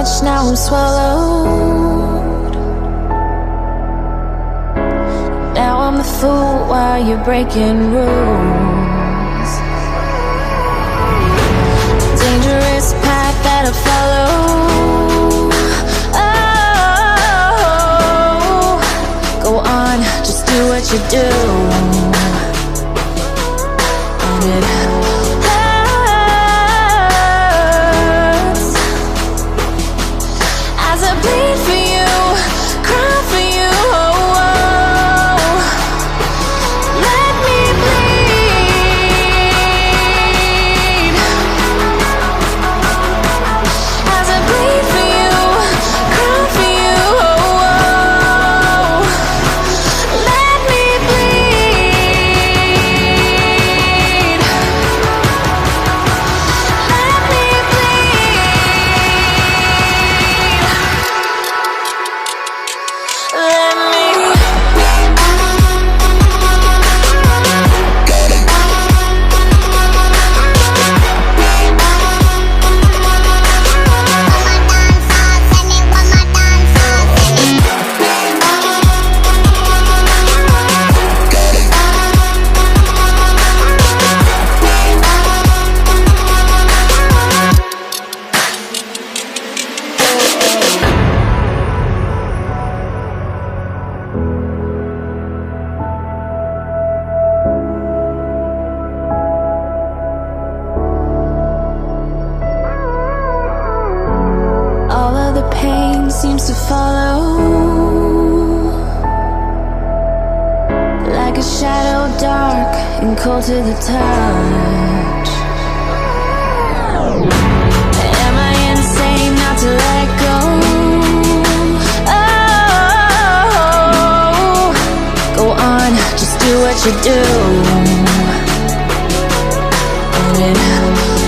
much, now I'm swallowed. Now I'm the fool while you're breaking rules. Dangerous path that I follow. Oh, go on, just do what you do. And it hurts as I bleed for you, cry for you. Oh, oh. Let me bleed as I bleed for you, cry for you. Oh, oh. Let me bleed. Let me all of the pain seems to follow like a shadow, dark and cold to the touch. Am I insane not to let go? Oh, go on, just do what you do. And it